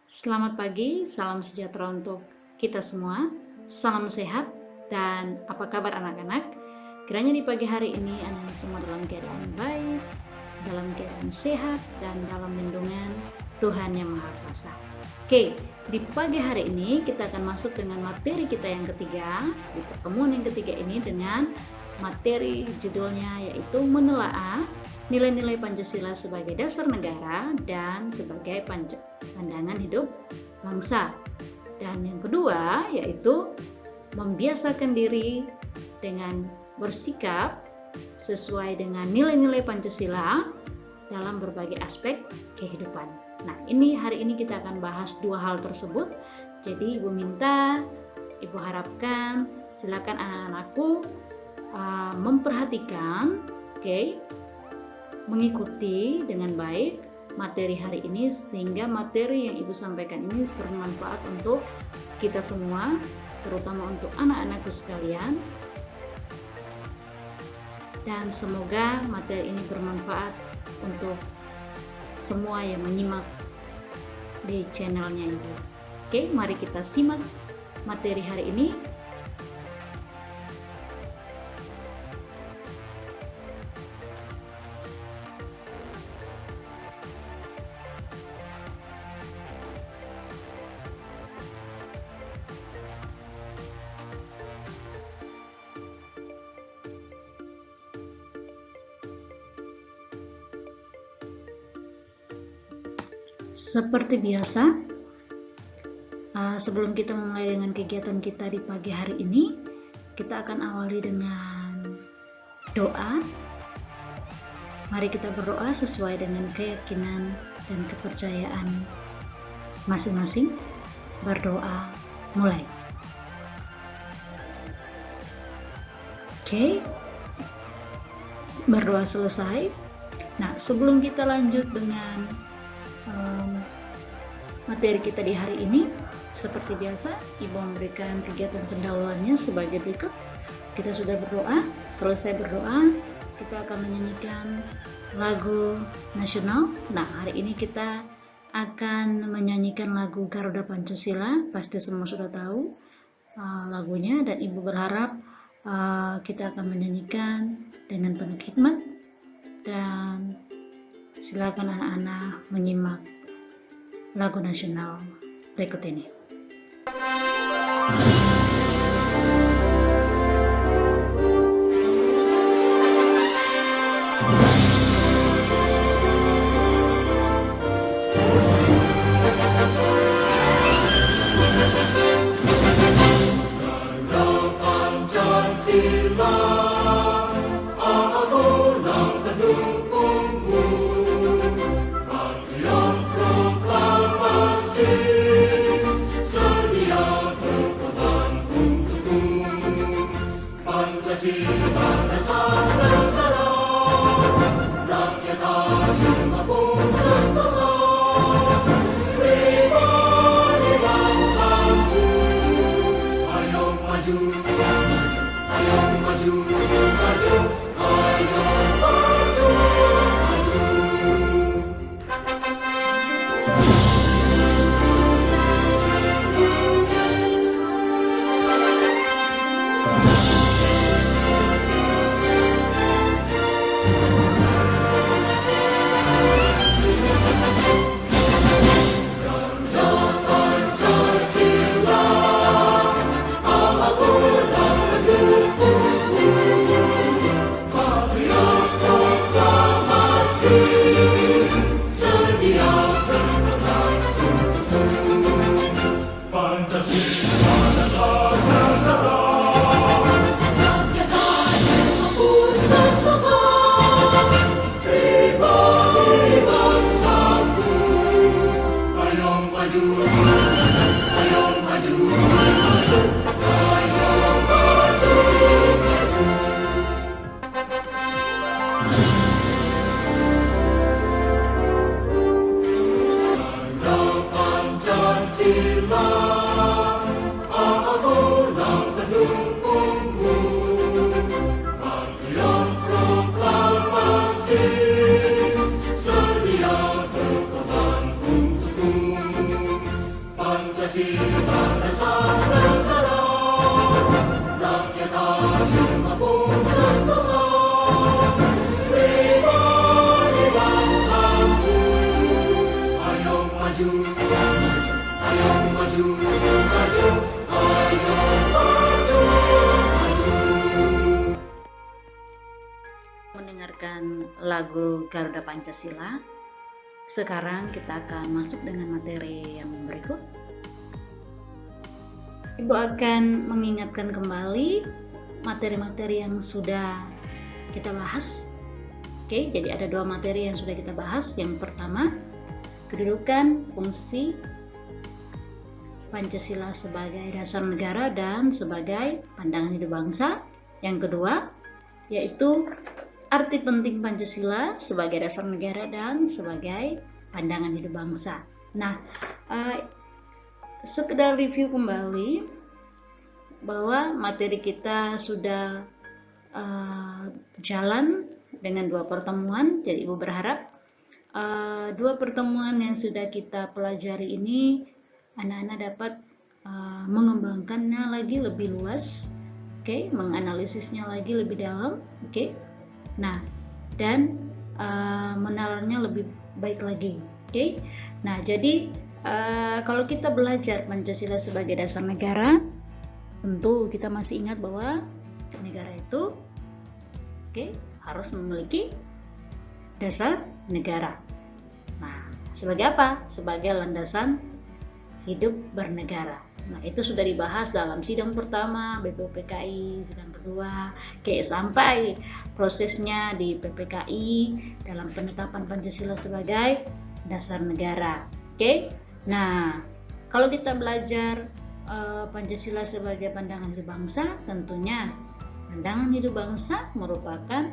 Selamat pagi, salam sejahtera untuk kita semua. Salam sehat dan apa kabar anak-anak? Kiranya di pagi hari ini anak-anak semua dalam keadaan baik, dalam keadaan sehat, dan dalam lindungan Tuhan Yang Maha Kuasa. Oke, di pagi hari ini kita akan masuk dengan materi kita yang ketiga. Di pertemuan yang ketiga ini dengan materi judulnya yaitu menelaah nilai-nilai Pancasila sebagai dasar negara dan sebagai pandangan hidup bangsa. Dan yang kedua yaitu membiasakan diri dengan bersikap sesuai dengan nilai-nilai Pancasila dalam berbagai aspek kehidupan. Nah, hari ini kita akan bahas dua hal tersebut. Jadi Ibu harapkan silakan anak-anakku memperhatikan, mengikuti dengan baik materi hari ini sehingga materi yang Ibu sampaikan ini bermanfaat untuk kita semua, terutama untuk anak-anakku sekalian. Dan semoga materi ini bermanfaat untuk semua yang menyimak di channelnya Ibu. Oke, mari kita simak materi hari ini. Seperti biasa, sebelum kita memulai dengan kegiatan kita di pagi hari ini, kita akan awali dengan doa. Mari kita berdoa sesuai dengan keyakinan dan kepercayaan masing-masing. Berdoa mulai. Oke, berdoa selesai. Nah, sebelum kita lanjut dengan materi kita di hari ini, seperti biasa Ibu memberikan kegiatan pendahuluannya sebagai berikut. Kita sudah berdoa, selesai berdoa kita akan menyanyikan lagu nasional. Nah, hari ini kita akan menyanyikan lagu Garuda Pancasila. Pasti semua sudah tahu lagunya, dan Ibu berharap kita akan menyanyikan dengan penuh hikmat. Dan silakan anak-anak menyimak lagu nasional berikut ini. Garuda Pancasila, akulah pendukungmu. Patriot proklamasi, sedia berkorban untukmu. Pancasila dasar negara, rakyat adil mampu sentosa. Pribadi bangsaku, ayo maju, ayo maju, maju, ayo maju, maju. Garuda Pancasila, akulah pendukungmu. Patriot proklamasi, sedia berkorban untukmu. Pancasila dasar negara, rakyat adil mampu sentosa. Pribadi bangsaku, ayo maju, ayo maju, maju, ayo maju, maju. Garuda Pancasila, akulah pendukungmu. Patriot proklamasi, sedia berkorban untukmu. Pancasila dasar negara, rakyat adil mampu sentosa. Pribadi bangsaku, ayo maju, ayo maju, maju, ayo maju, maju. Mendengarkan lagu Garuda Pancasila. Sekarang kita akan masuk dengan materi yang berikut. Ibu akan mengingatkan kembali materi-materi yang sudah kita bahas. Oke, jadi ada 2 materi yang sudah kita bahas. Yang pertama, kedudukan fungsi Pancasila sebagai dasar negara dan sebagai pandangan hidup bangsa. Yang kedua, yaitu arti penting Pancasila sebagai dasar negara dan sebagai pandangan hidup bangsa. Nah, sekedar review kembali bahwa materi kita sudah jalan dengan 2 pertemuan. Jadi Ibu berharap 2 pertemuan yang sudah kita pelajari ini anak-anak dapat mengembangkannya lagi lebih luas, oke, menganalisisnya lagi lebih dalam, oke. Nah, dan menalarnya lebih baik lagi, oke. Nah, jadi kalau kita belajar Pancasila sebagai dasar negara, tentu kita masih ingat bahwa negara itu, oke, harus memiliki dasar negara. Nah, sebagai apa? Sebagai landasan hidup bernegara. Nah, itu sudah dibahas dalam sidang pertama BPUPKI, sidang kedua, sampai prosesnya di PPKI dalam penetapan Pancasila sebagai dasar negara. Oke. Nah, kalau kita belajar Pancasila sebagai pandangan hidup bangsa, tentunya pandangan hidup bangsa merupakan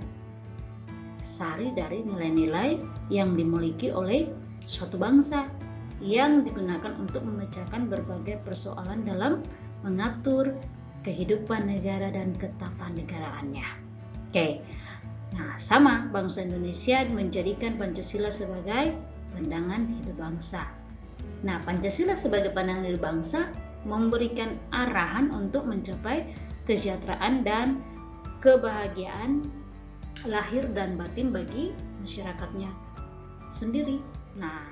sari dari nilai-nilai yang dimiliki oleh suatu bangsa yang digunakan untuk memecahkan berbagai persoalan dalam mengatur kehidupan negara dan ketatanegaraannya. Oke. Nah, sama bangsa Indonesia menjadikan Pancasila sebagai pandangan hidup bangsa. Nah, Pancasila sebagai pandangan hidup bangsa memberikan arahan untuk mencapai kesejahteraan dan kebahagiaan lahir dan batin bagi masyarakatnya sendiri. Nah,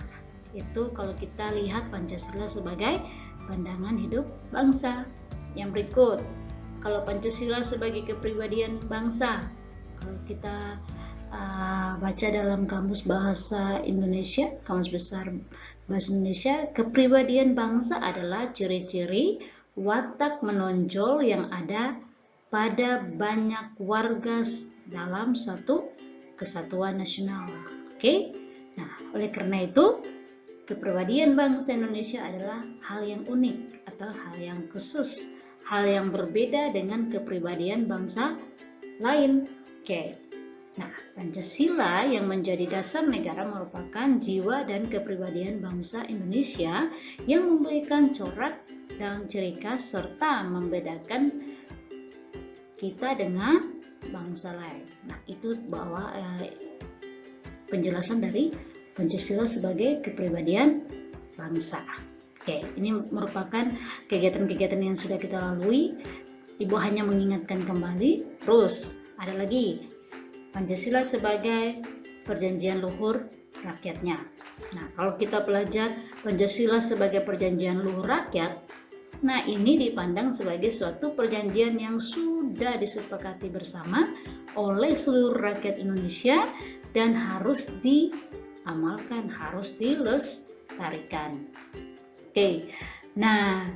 itu kalau kita lihat Pancasila sebagai pandangan hidup bangsa. Yang berikut, kalau Pancasila sebagai kepribadian bangsa, kalau kita baca dalam Kamus Bahasa Indonesia, Kamus Besar Bahasa Indonesia, kepribadian bangsa adalah ciri-ciri watak menonjol yang ada pada banyak warga dalam suatu kesatuan nasional. Oke? Nah, oleh karena itu, kepribadian bangsa Indonesia adalah hal yang unik atau hal yang khusus, hal yang berbeda dengan kepribadian bangsa lain. Oke. Nah, Pancasila yang menjadi dasar negara merupakan jiwa dan kepribadian bangsa Indonesia yang memberikan corak dan ciri khas serta membedakan kita dengan bangsa lain. Nah, itu bahwa penjelasan dari Pancasila sebagai kepribadian bangsa. Oke, ini merupakan kegiatan-kegiatan yang sudah kita lalui. Ibu hanya mengingatkan kembali. Terus ada lagi Pancasila sebagai perjanjian luhur rakyatnya. Nah, kalau kita belajar Pancasila sebagai perjanjian luhur rakyat, nah ini dipandang sebagai suatu perjanjian yang sudah disepakati bersama oleh seluruh rakyat Indonesia dan harus diamalkan, harus dilestarikan. Oke, nah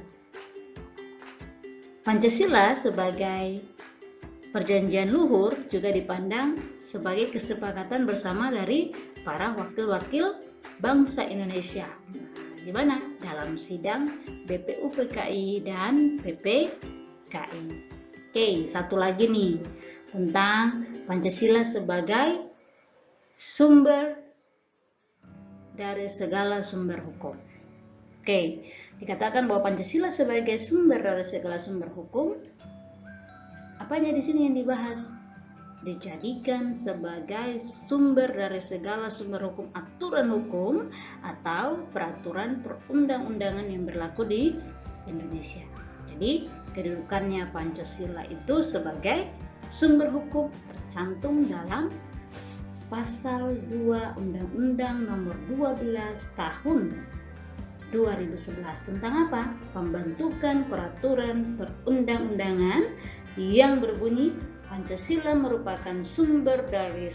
Pancasila sebagai perjanjian luhur juga dipandang sebagai kesepakatan bersama dari para wakil-wakil bangsa Indonesia. Di mana? Dalam sidang BPUPKI dan PPKI. Oke, satu lagi nih tentang Pancasila sebagai sumber dari segala sumber hukum. Oke, dikatakan bahwa Pancasila sebagai sumber dari segala sumber hukum. Apanya di sini yang dibahas? dijadikan sebagai sumber dari segala sumber hukum, aturan hukum atau peraturan perundang-undangan yang berlaku di Indonesia. Jadi kedudukannya Pancasila itu sebagai sumber hukum tercantum dalam pasal 2 Undang-Undang Nomor 12 Tahun 2011 tentang apa? Pembentukan peraturan perundang-undangan yang berbunyi Pancasila merupakan sumber dari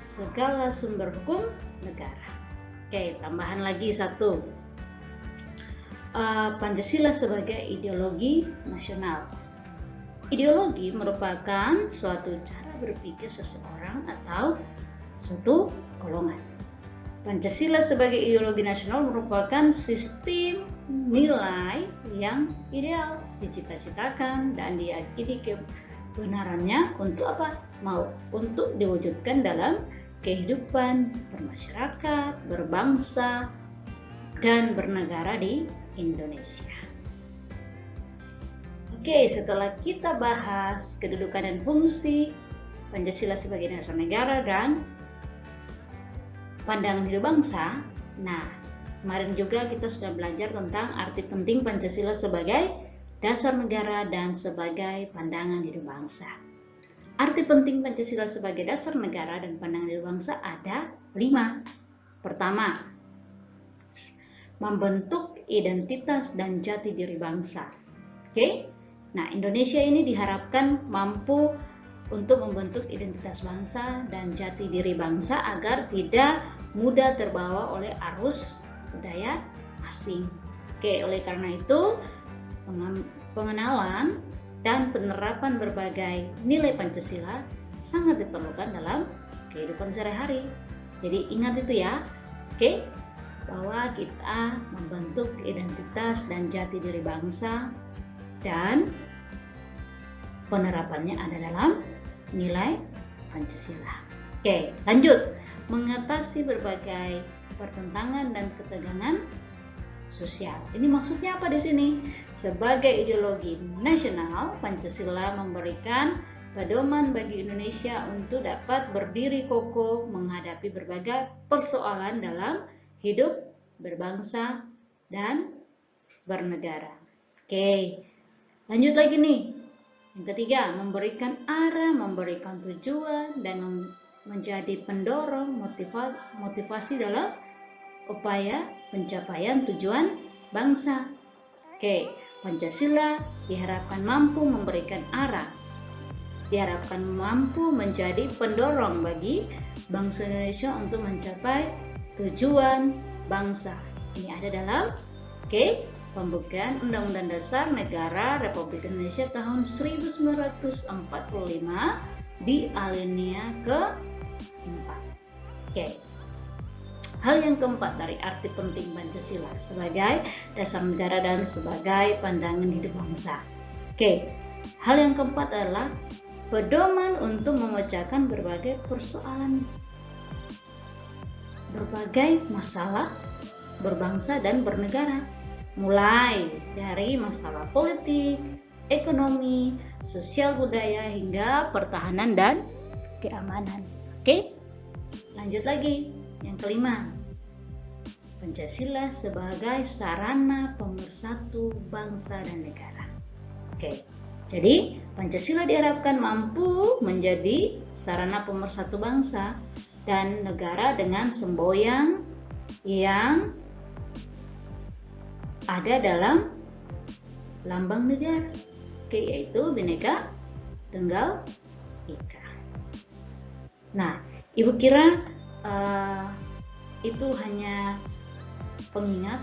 segala sumber hukum negara. Oke, tambahan lagi satu. Pancasila sebagai ideologi nasional. Ideologi merupakan suatu cara berpikir seseorang atau suatu golongan. Pancasila sebagai ideologi nasional merupakan sistem nilai yang ideal, dicita-citakan dan diyakini kebenarannya untuk apa? Untuk diwujudkan dalam kehidupan bermasyarakat, berbangsa, dan bernegara di Indonesia. Oke, setelah kita bahas kedudukan dan fungsi Pancasila sebagai dasar negara dan pandangan hidup bangsa. Nah, kemarin juga kita sudah belajar tentang arti penting Pancasila sebagai dasar negara dan sebagai pandangan hidup bangsa. Arti penting Pancasila sebagai dasar negara dan pandangan hidup bangsa ada 5. Pertama, membentuk identitas dan jati diri bangsa. Oke? Nah, Indonesia ini diharapkan mampu untuk membentuk identitas bangsa dan jati diri bangsa agar tidak mudah terbawa oleh arus budaya asing. Oke, oleh karena itu pengenalan dan penerapan berbagai nilai Pancasila sangat diperlukan dalam kehidupan sehari-hari. Jadi ingat itu ya, oke, bahwa kita membentuk identitas dan jati diri bangsa dan penerapannya ada dalam nilai Pancasila. Oke, lanjut. Mengatasi berbagai pertentangan dan ketegangan sosial. Ini maksudnya apa di sini? Sebagai ideologi nasional, Pancasila memberikan pedoman bagi Indonesia untuk dapat berdiri kokoh menghadapi berbagai persoalan dalam hidup berbangsa dan bernegara. Oke, lanjut lagi nih. Yang ketiga, memberikan arah, memberikan tujuan, dan menjadi pendorong motivasi dalam upaya pencapaian tujuan bangsa. Oke, Pancasila diharapkan mampu memberikan arah, diharapkan mampu menjadi pendorong bagi bangsa Indonesia untuk mencapai tujuan bangsa. Ini ada dalam pembukaan Undang-Undang Dasar Negara Republik Indonesia tahun 1945 di alinea ke-4. Hal yang keempat dari arti penting Pancasila sebagai dasar negara dan sebagai pandangan hidup bangsa. Hal yang keempat adalah pedoman untuk memecahkan berbagai persoalan, berbagai masalah berbangsa dan bernegara. Mulai dari masalah politik, ekonomi, sosial budaya, hingga pertahanan dan keamanan. Lanjut lagi. Yang kelima, Pancasila sebagai sarana pemersatu bangsa dan negara. Jadi Pancasila diharapkan mampu menjadi sarana pemersatu bangsa dan negara dengan semboyan yang ada dalam lambang negara, yaitu Bhinneka Tunggal Ika. Nah, Ibu kira itu hanya pengingat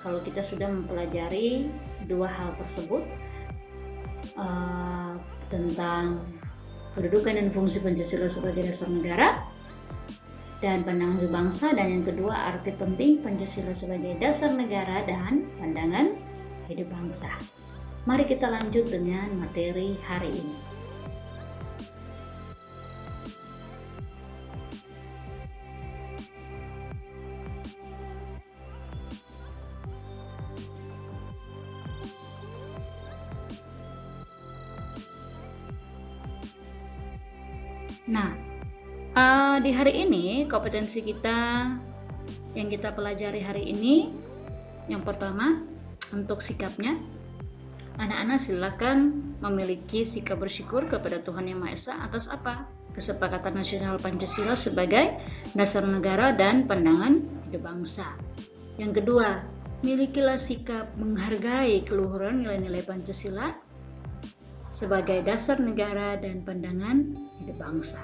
kalau kita sudah mempelajari dua hal tersebut, tentang kedudukan dan fungsi Pancasila sebagai dasar negara dan pandangan hidup bangsa, dan yang kedua arti penting Pancasila sebagai dasar negara dan pandangan hidup bangsa. Mari kita lanjut dengan materi hari ini. Nah, di hari ini kompetensi kita yang kita pelajari hari ini, yang pertama untuk sikapnya, anak-anak silakan memiliki sikap bersyukur kepada Tuhan Yang Maha Esa atas apa? Kesepakatan Nasional Pancasila sebagai dasar negara dan pandangan hidup bangsa. Yang kedua, milikilah sikap menghargai keluhuran nilai-nilai Pancasila sebagai dasar negara dan pandangan hidup bangsa.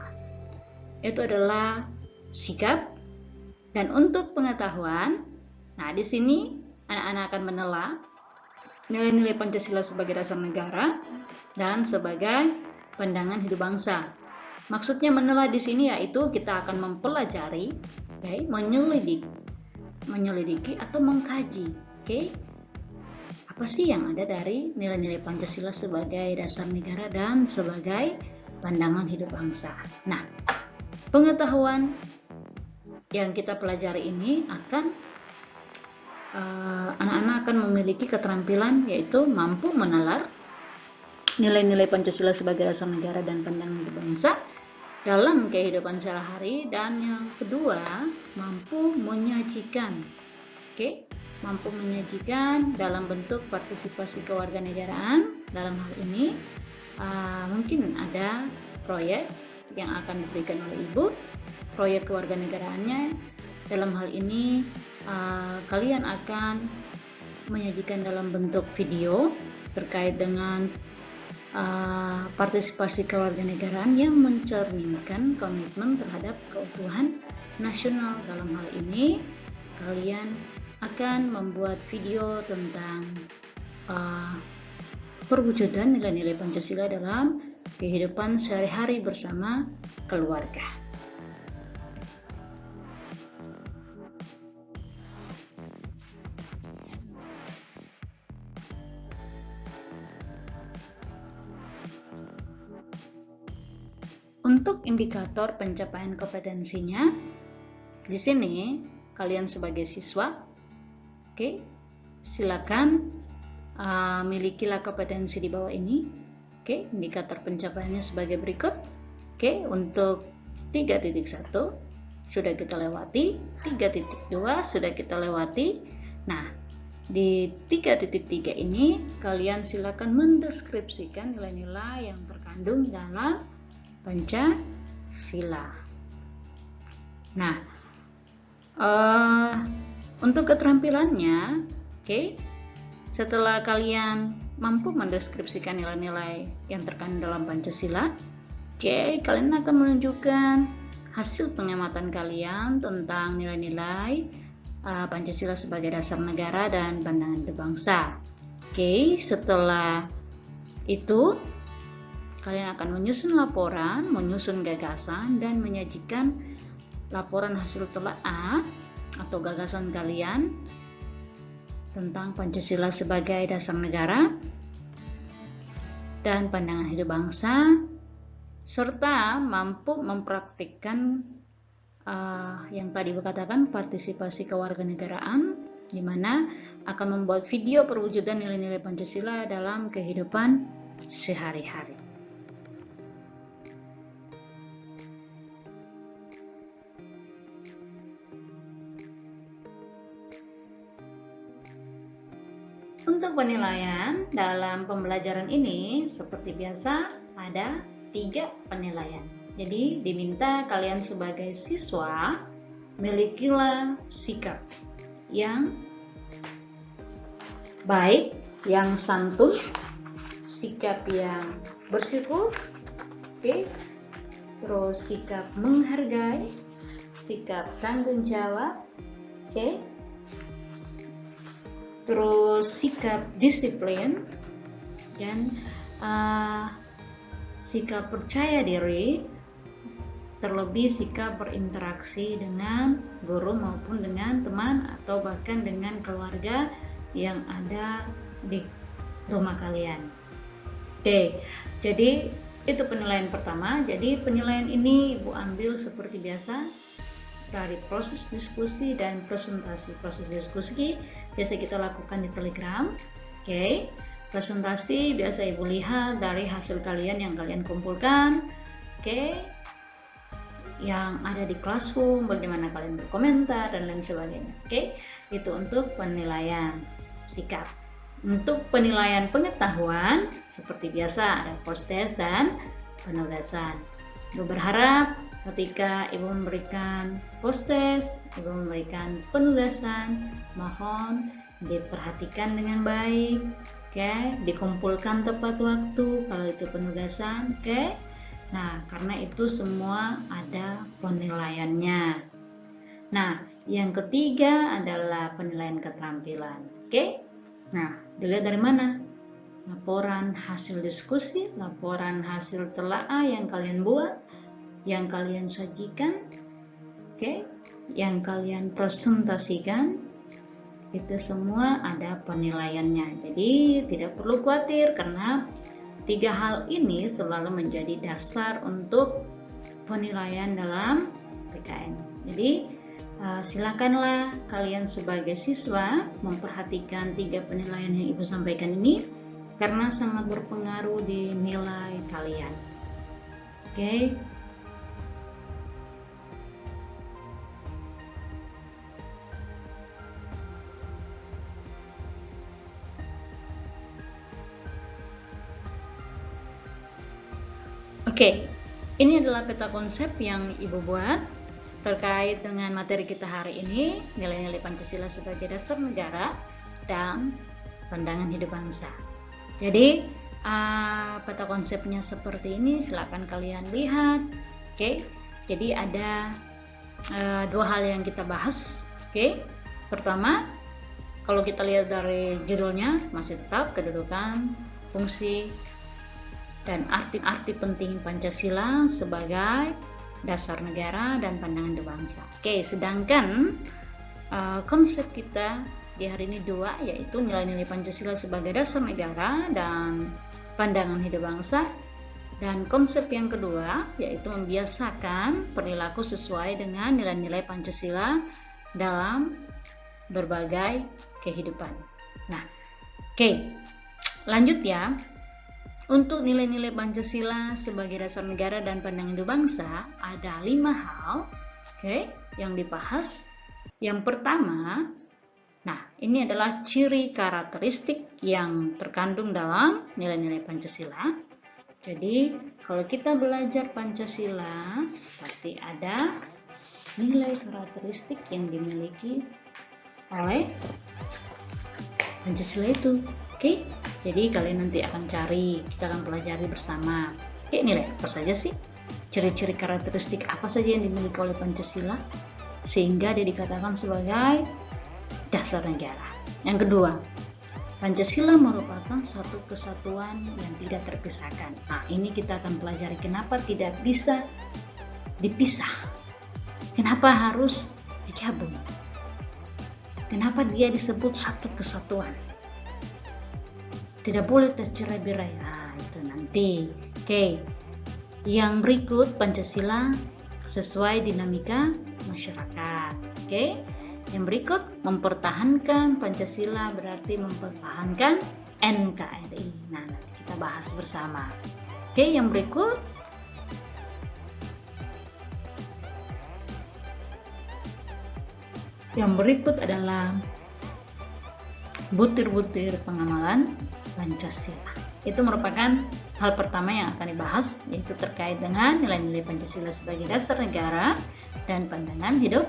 Itu adalah sikap. Dan untuk pengetahuan, nah di sini anak-anak akan menelaah nilai-nilai Pancasila sebagai dasar negara dan sebagai pandangan hidup bangsa. Maksudnya menelaah di sini yaitu kita akan mempelajari, menyelidiki atau mengkaji, apa sih yang ada dari nilai-nilai Pancasila sebagai dasar negara dan sebagai pandangan hidup bangsa. Nah, pengetahuan yang kita pelajari ini anak-anak akan memiliki keterampilan yaitu mampu menalar nilai-nilai Pancasila sebagai dasar negara dan pandangan hidup bangsa dalam kehidupan sehari-hari, dan yang kedua mampu menyajikan, dalam bentuk partisipasi kewarganegaraan. Dalam hal ini mungkin ada proyek yang akan diberikan oleh Ibu, proyek kewarganegaraannya. Dalam hal ini kalian akan menyajikan dalam bentuk video terkait dengan partisipasi kewarganegaraan yang mencerminkan komitmen terhadap keutuhan nasional. Dalam hal ini kalian akan membuat video tentang perwujudan nilai-nilai Pancasila dalam kehidupan sehari-hari bersama keluarga. Untuk indikator pencapaian kompetensinya, di sini kalian sebagai siswa, silakan milikilah kompetensi di bawah ini. Indikator pencapaiannya sebagai berikut. Untuk 3.1 sudah kita lewati, 3.2 sudah kita lewati. Nah, di 3.3 ini kalian silakan mendeskripsikan nilai-nilai yang terkandung dalam Pancasila. Nah, untuk keterampilannya, setelah kalian mampu mendeskripsikan nilai-nilai yang terkandung dalam Pancasila, kalian akan menunjukkan hasil pengamatan kalian tentang nilai-nilai Pancasila sebagai dasar negara dan pandangan hidup bangsa. Setelah itu kalian akan menyusun laporan, menyusun gagasan, dan menyajikan laporan hasil telaah atau gagasan kalian tentang Pancasila sebagai dasar negara dan pandangan hidup bangsa, serta mampu mempraktikkan yang tadi dikatakan partisipasi kewarganegaraan, di mana akan membuat video perwujudan nilai-nilai Pancasila dalam kehidupan sehari-hari. Untuk penilaian dalam pembelajaran ini, seperti biasa ada 3 penilaian. Jadi diminta kalian sebagai siswa milikilah sikap yang baik, yang santun, sikap yang bersyukur, terus sikap menghargai, sikap tanggung jawab, terus sikap disiplin, dan sikap percaya diri, terlebih sikap berinteraksi dengan guru maupun dengan teman atau bahkan dengan keluarga yang ada di rumah kalian. Jadi itu penilaian pertama. Jadi penilaian ini Ibu ambil seperti biasa dari proses diskusi dan presentasi. Proses diskusi biasa kita lakukan di Telegram. Presentasi biasa Ibu lihat dari hasil kalian yang kalian kumpulkan. yang ada di Classroom, bagaimana kalian berkomentar dan lain sebagainya. Oke, itu untuk penilaian sikap. Untuk penilaian pengetahuan, seperti biasa ada post test dan penugasan. Ibu berharap ketika Ibu memberikan post test, Ibu memberikan penugasan, mohon diperhatikan dengan baik, oke, dikumpulkan tepat waktu kalau itu penugasan, oke. Nah, karena itu semua ada penilaiannya. Nah, yang ketiga adalah penilaian keterampilan, oke. Nah, dilihat dari mana? Laporan hasil diskusi, laporan hasil telaah yang kalian buat, yang kalian sajikan, oke, yang kalian presentasikan, itu semua ada penilaiannya. Jadi tidak perlu khawatir karena 3 hal ini selalu menjadi dasar untuk penilaian dalam PKN. Jadi silakanlah kalian sebagai siswa memperhatikan 3 penilaian yang Ibu sampaikan ini karena sangat berpengaruh di nilai kalian. Oke. Oke, ini adalah peta konsep yang Ibu buat terkait dengan materi kita hari ini, nilai-nilai Pancasila sebagai dasar negara dan pandangan hidup bangsa. Jadi, peta konsepnya seperti ini, silakan kalian lihat. Oke, jadi ada 2 hal yang kita bahas. Oke, pertama, kalau kita lihat dari judulnya, masih tetap kedudukan, fungsi, dan arti penting Pancasila sebagai dasar negara dan pandangan hidup bangsa. Oke, sedangkan konsep kita di hari ini 2, yaitu nilai-nilai Pancasila sebagai dasar negara dan pandangan hidup bangsa. Dan konsep yang kedua yaitu membiasakan perilaku sesuai dengan nilai-nilai Pancasila dalam berbagai kehidupan. Nah, oke, lanjut ya. Untuk nilai-nilai Pancasila sebagai dasar negara dan pandangan hidup bangsa, ada 5 hal yang dibahas. Yang pertama, nah ini adalah ciri karakteristik yang terkandung dalam nilai-nilai Pancasila. Jadi kalau kita belajar Pancasila, pasti ada nilai karakteristik yang dimiliki oleh Pancasila itu. Oke, jadi kalian nanti akan cari, kita akan pelajari bersama. Oke, nilai apa saja sih? Ciri-ciri karakteristik apa saja yang dimiliki oleh Pancasila sehingga dia dikatakan sebagai dasar negara. Yang kedua, Pancasila merupakan satu kesatuan yang tidak terpisahkan. Nah, ini kita akan pelajari kenapa tidak bisa dipisah. Kenapa harus digabung? Kenapa dia disebut satu kesatuan? Tidak boleh tercerai-berai. Nah, itu nanti. Oke. Yang berikut, Pancasila sesuai dinamika masyarakat. Oke. Yang berikut, mempertahankan Pancasila berarti mempertahankan NKRI. Nah, nanti kita bahas bersama. Oke, yang berikut, adalah butir-butir pengamalan Pancasila. Itu merupakan hal pertama yang akan dibahas, yaitu terkait dengan nilai-nilai Pancasila sebagai dasar negara dan pandangan hidup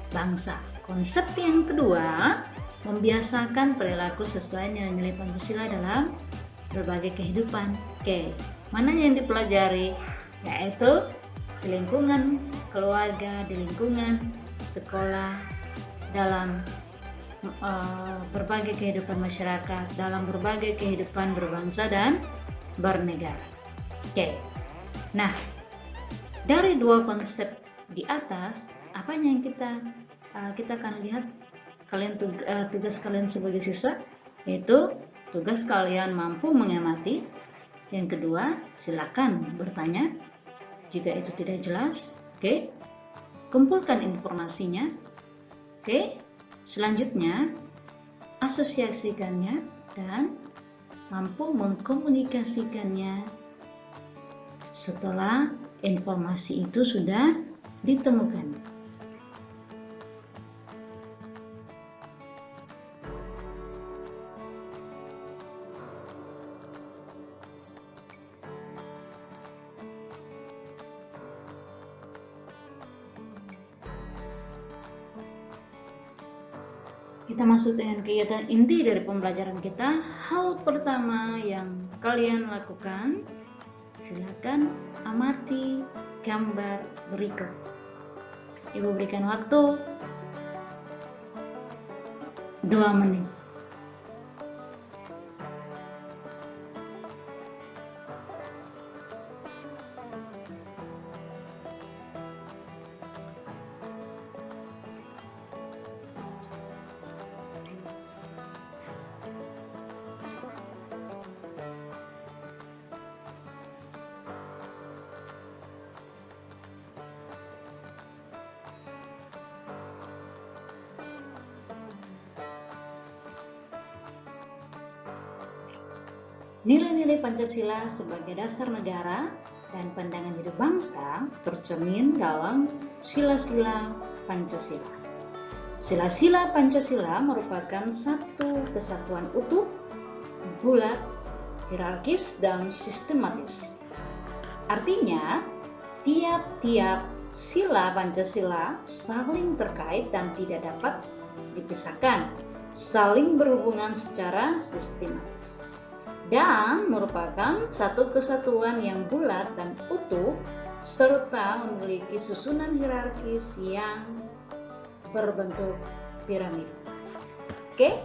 bangsa. Konsep yang kedua, membiasakan perilaku sesuai nilai-nilai Pancasila dalam berbagai kehidupan. Oke, mana yang dipelajari? Yaitu di lingkungan keluarga, di lingkungan sekolah, dalam berbagai kehidupan masyarakat, dalam berbagai kehidupan berbangsa dan bernegara. Oke. Nah, dari 2 konsep di atas, apa yang kita akan lihat tugas kalian sebagai siswa, yaitu tugas kalian mampu mengamati. Yang kedua, silakan bertanya jika itu tidak jelas. Oke. Kumpulkan informasinya. Oke. Selanjutnya, asosiasikannya dan mampu mengkomunikasikannya setelah informasi itu sudah ditemukan. Kita masuk dengan kegiatan inti dari pembelajaran kita. Hal pertama yang kalian lakukan, silakan amati gambar berikut. Ibu berikan waktu 2 menit. Nilai-nilai Pancasila sebagai dasar negara dan pandangan hidup bangsa tercermin dalam sila-sila Pancasila. Sila-sila Pancasila merupakan satu kesatuan utuh, bulat, hierarkis, dan sistematis. Artinya, tiap-tiap sila Pancasila saling terkait dan tidak dapat dipisahkan, saling berhubungan secara sistematis, dan merupakan satu kesatuan yang bulat dan utuh serta memiliki susunan hierarkis yang berbentuk piramid. Oke,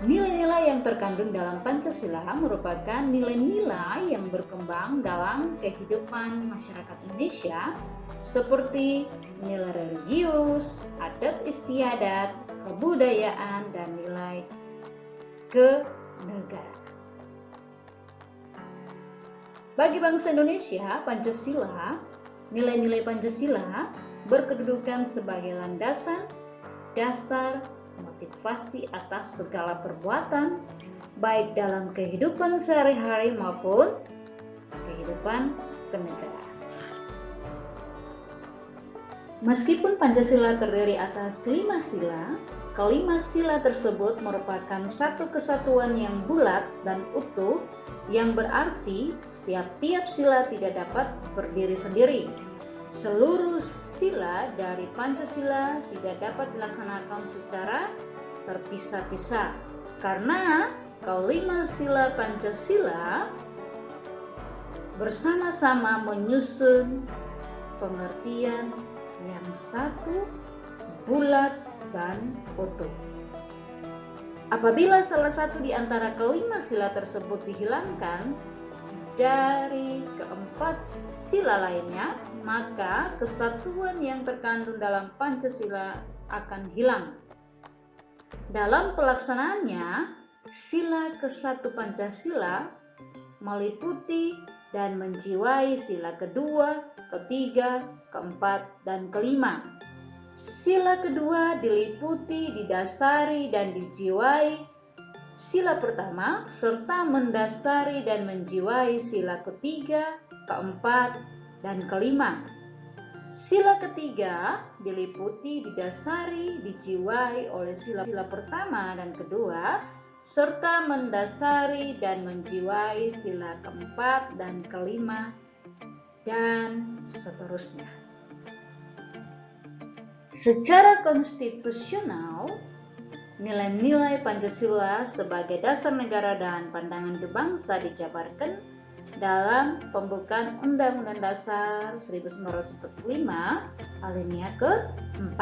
nilai-nilai yang terkandung dalam Pancasila merupakan nilai-nilai yang berkembang dalam kehidupan masyarakat Indonesia seperti nilai religius, adat istiadat, kebudayaan, dan nilai kenegaraan. Bagi bangsa Indonesia, Pancasila, nilai-nilai Pancasila berkedudukan sebagai landasan dasar motivasi atas segala perbuatan, baik dalam kehidupan sehari-hari maupun kehidupan kenegaraan. Meskipun Pancasila terdiri atas 5 sila, kelima sila tersebut merupakan satu kesatuan yang bulat dan utuh, yang berarti tiap-tiap sila tidak dapat berdiri sendiri. Seluruh sila dari Pancasila tidak dapat dilaksanakan secara terpisah-pisah, karena kelima sila Pancasila bersama-sama menyusun pengertian yang satu, bulat, dan utuh. Apabila salah satu di antara kelima sila tersebut dihilangkan dari keempat sila lainnya, maka kesatuan yang terkandung dalam Pancasila akan hilang. Dalam pelaksanaannya, sila ke-1 Pancasila meliputi dan menjiwai sila kedua, ketiga, keempat, dan kelima. Sila kedua diliputi, didasari, dan dijiwai sila pertama, serta mendasari dan menjiwai sila ketiga, keempat, dan kelima. Sila ketiga diliputi, didasari, dijiwai oleh sila pertama dan kedua, serta mendasari dan menjiwai sila keempat dan kelima, dan seterusnya. Secara konstitusional, nilai-nilai Pancasila sebagai dasar negara dan pandangan hidup bangsa dijabarkan dalam pembukaan Undang-Undang Dasar 1945 alinea ke-4.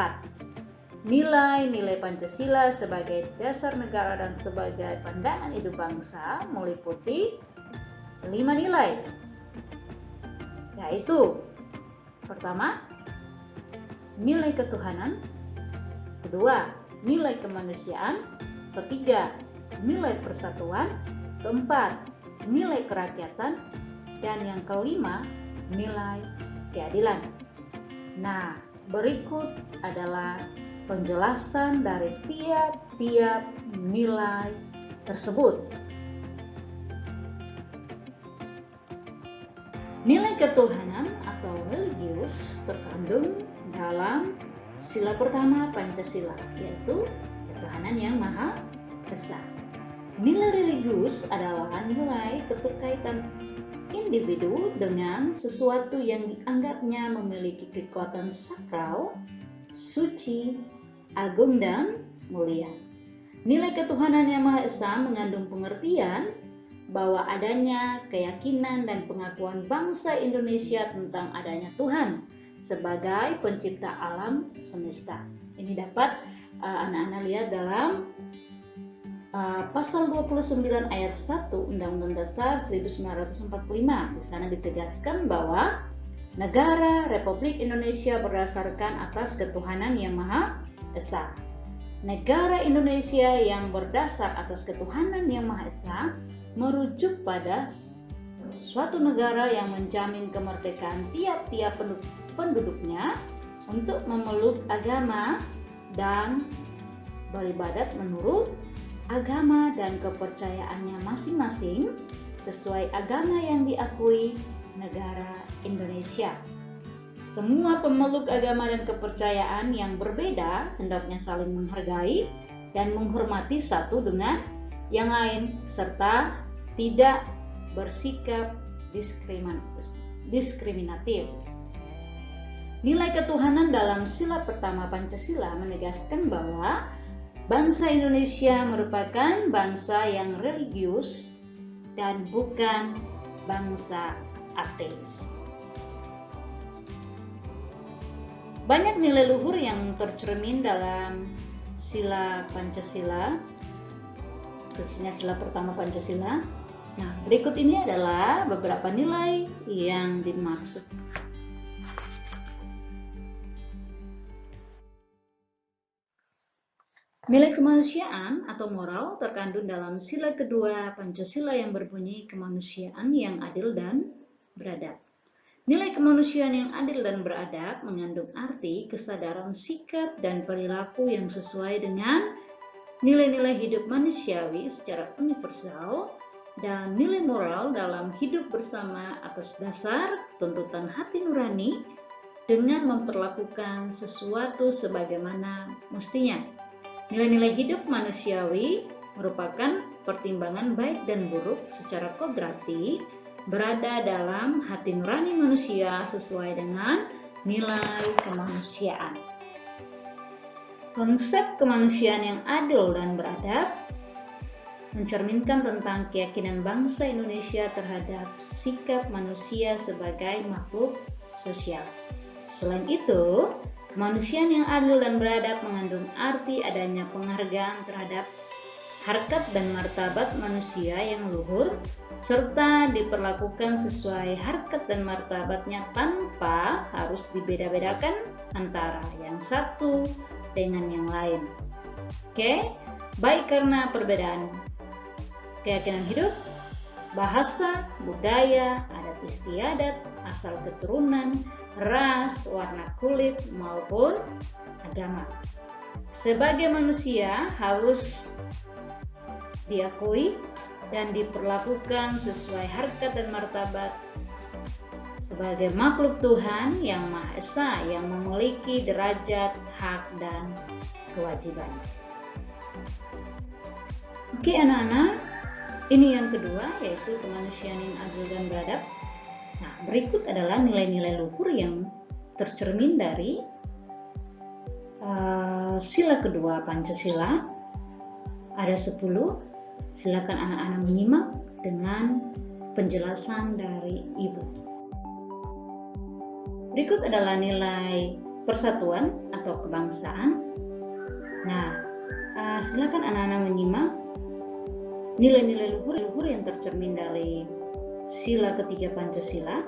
Nilai-nilai Pancasila sebagai dasar negara dan sebagai pandangan hidup bangsa meliputi 5 nilai, yaitu pertama, nilai ketuhanan, kedua, nilai kemanusiaan, ketiga, nilai persatuan, keempat, nilai kerakyatan, dan yang kelima, nilai keadilan. Nah, berikut adalah penjelasan dari tiap-tiap nilai tersebut. Nilai ketuhanan atau religius terkandung dalam sila pertama Pancasila, yaitu ketuhanan yang Maha Esa. Nilai religius adalah nilai keterkaitan individu dengan sesuatu yang dianggapnya memiliki kekuatan sakral, suci, agung, dan mulia. Nilai ketuhanan yang Maha Esa mengandung pengertian bahwa adanya keyakinan dan pengakuan bangsa Indonesia tentang adanya Tuhan sebagai pencipta alam semesta. Ini dapat anak-anak lihat dalam pasal 29 ayat 1 Undang-Undang Dasar 1945. Di sana ditegaskan bahwa negara Republik Indonesia berdasarkan atas ketuhanan yang Maha Esa. Negara Indonesia yang berdasar atas ketuhanan yang Maha Esa merujuk pada suatu negara yang menjamin kemerdekaan tiap-tiap penduduknya untuk memeluk agama dan beribadat menurut agama dan kepercayaannya masing-masing sesuai agama yang diakui negara Indonesia. Semua pemeluk agama dan kepercayaan yang berbeda hendaknya saling menghargai dan menghormati satu dengan yang lain serta tidak bersikap diskriminatif. Nilai ketuhanan dalam sila pertama Pancasila menegaskan bahwa bangsa Indonesia merupakan bangsa yang religius dan bukan bangsa ateis. Banyak nilai luhur yang tercermin dalam sila Pancasila, khususnya sila pertama Pancasila. Nah, berikut ini adalah beberapa nilai yang dimaksud. Nilai kemanusiaan atau moral terkandung dalam sila kedua Pancasila yang berbunyi kemanusiaan yang adil dan beradab. Nilai kemanusiaan yang adil dan beradab mengandung arti kesadaran sikap dan perilaku yang sesuai dengan nilai-nilai hidup manusiawi secara universal dan nilai moral dalam hidup bersama atas dasar tuntutan hati nurani dengan memperlakukan sesuatu sebagaimana mestinya. Nilai-nilai hidup manusiawi merupakan pertimbangan baik dan buruk secara kodrati berada dalam hati nurani manusia sesuai dengan nilai kemanusiaan. Konsep kemanusiaan yang adil dan beradab mencerminkan tentang keyakinan bangsa Indonesia terhadap sikap manusia sebagai makhluk sosial. Selain itu, kemanusiaan yang adil dan beradab mengandung arti adanya penghargaan terhadap harkat dan martabat manusia yang luhur, serta diperlakukan sesuai harkat dan martabatnya tanpa harus dibeda-bedakan antara yang satu dengan yang lain. Oke, baik karena perbedaan keyakinan hidup, bahasa, budaya, adat istiadat, asal keturunan, ras, warna kulit, maupun agama. Sebagai manusia harus diakui dan diperlakukan sesuai harkat dan martabat sebagai makhluk Tuhan yang Maha Esa yang memiliki derajat, hak, dan kewajiban. Oke anak-anak, ini yang kedua yaitu kemanusiaan yang adil dan beradab. Nah, berikut adalah nilai-nilai luhur yang tercermin dari sila kedua Pancasila. Ada 10. Silakan anak-anak menyimak dengan penjelasan dari Ibu. Berikut adalah nilai persatuan atau kebangsaan. Nah, silakan anak-anak menyimak nilai-nilai luhur yang tercermin dari sila ketiga Pancasila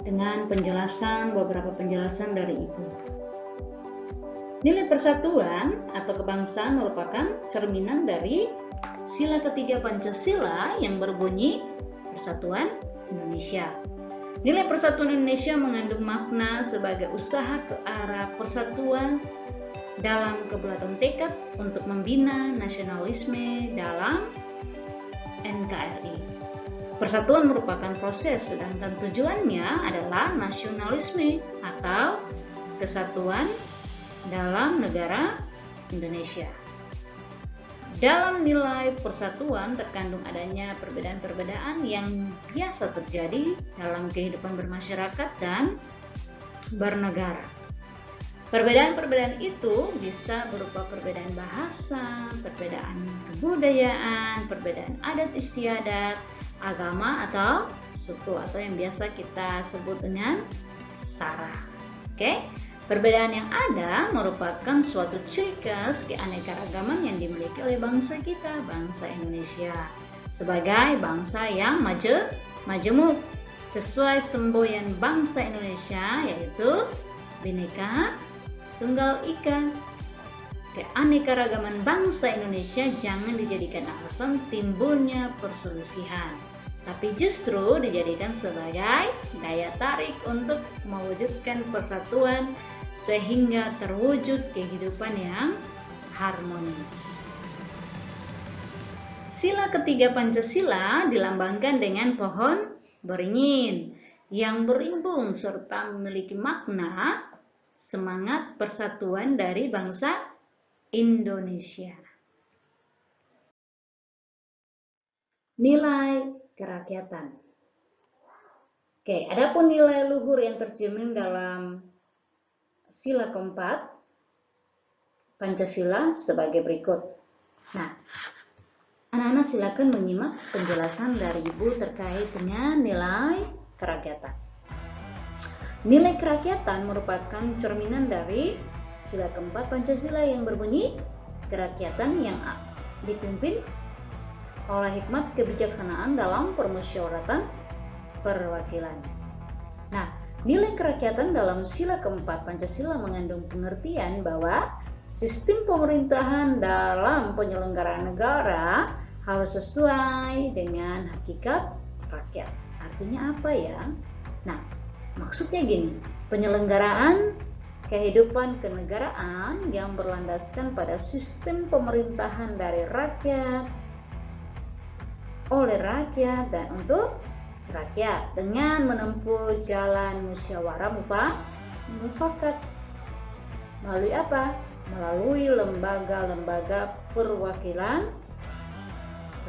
dengan beberapa penjelasan dari Ibu. Nilai persatuan atau kebangsaan merupakan cerminan dari sila ketiga Pancasila yang berbunyi Persatuan Indonesia. Nilai Persatuan Indonesia mengandung makna sebagai usaha ke arah persatuan dalam kebulatan tekad untuk membina nasionalisme dalam NKRI. Persatuan merupakan proses, sedangkan tujuannya adalah nasionalisme atau kesatuan dalam negara Indonesia. Dalam nilai persatuan terkandung adanya perbedaan-perbedaan yang biasa terjadi dalam kehidupan bermasyarakat dan bernegara. Perbedaan-perbedaan itu bisa berupa perbedaan bahasa, perbedaan kebudayaan, perbedaan adat istiadat, agama atau suku atau yang biasa kita sebut dengan sara. Oke? Perbedaan yang ada merupakan suatu ciri khas keanekaragaman yang dimiliki oleh bangsa kita, bangsa Indonesia, sebagai bangsa yang majemuk, sesuai semboyan bangsa Indonesia yaitu Bhinneka Tunggal Ika. Keanekaragaman bangsa Indonesia jangan dijadikan alasan timbulnya perselisihan, tapi justru dijadikan sebagai daya tarik untuk mewujudkan persatuan sehingga terwujud kehidupan yang harmonis. Sila ketiga Pancasila dilambangkan dengan pohon beringin yang berimbung serta memiliki makna semangat persatuan dari bangsa Indonesia. Nilai kerakyatan. Oke, adapun nilai luhur yang tercermin dalam sila keempat Pancasila sebagai berikut. Nah, anak-anak silakan menyimak penjelasan dari Ibu terkait dengan nilai kerakyatan. Nilai kerakyatan merupakan cerminan dari sila keempat Pancasila yang berbunyi kerakyatan yang dipimpin oleh hikmat kebijaksanaan dalam permusyawaratan perwakilan. Nah, nilai kerakyatan dalam sila keempat Pancasila mengandung pengertian bahwa sistem pemerintahan dalam penyelenggaraan negara harus sesuai dengan hakikat rakyat. Artinya apa ya? Nah, maksudnya gini, penyelenggaraan kehidupan kenegaraan yang berlandaskan pada sistem pemerintahan dari rakyat, oleh rakyat, dan untuk rakyat dengan menempuh jalan musyawarah mufakat. Melalui apa? Melalui lembaga-lembaga perwakilan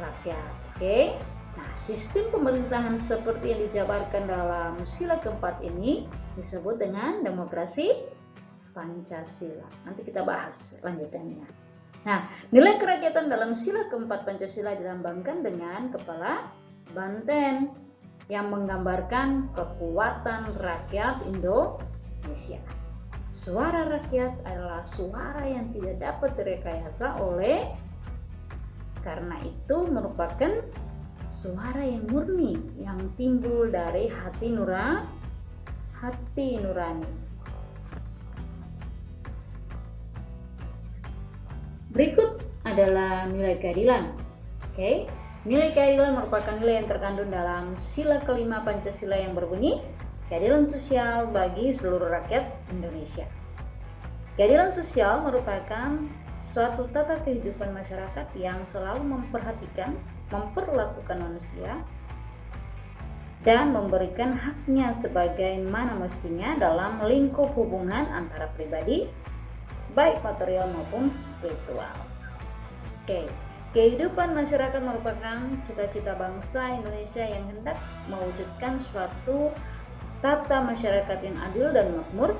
rakyat. Oke. Nah, sistem pemerintahan seperti yang dijabarkan dalam sila keempat ini disebut dengan demokrasi Pancasila. Nanti kita bahas lanjutannya. Nah, nilai kerakyatan dalam sila keempat Pancasila dilambangkan dengan kepala banteng yang menggambarkan kekuatan rakyat Indonesia. Suara rakyat adalah suara yang tidak dapat direkayasa karena itu merupakan suara yang murni yang timbul dari hati nurani. Berikut adalah nilai keadilan. Oke. Nilai keadilan merupakan nilai yang terkandung dalam sila kelima Pancasila yang berbunyi keadilan sosial bagi seluruh rakyat Indonesia. Keadilan sosial merupakan suatu tata kehidupan masyarakat yang selalu memperlakukan manusia dan memberikan haknya sebagaimana mestinya dalam lingkup hubungan antara pribadi, baik material maupun spiritual. Oke. Kehidupan masyarakat merupakan cita-cita bangsa Indonesia yang hendak mewujudkan suatu tata masyarakat yang adil dan makmur,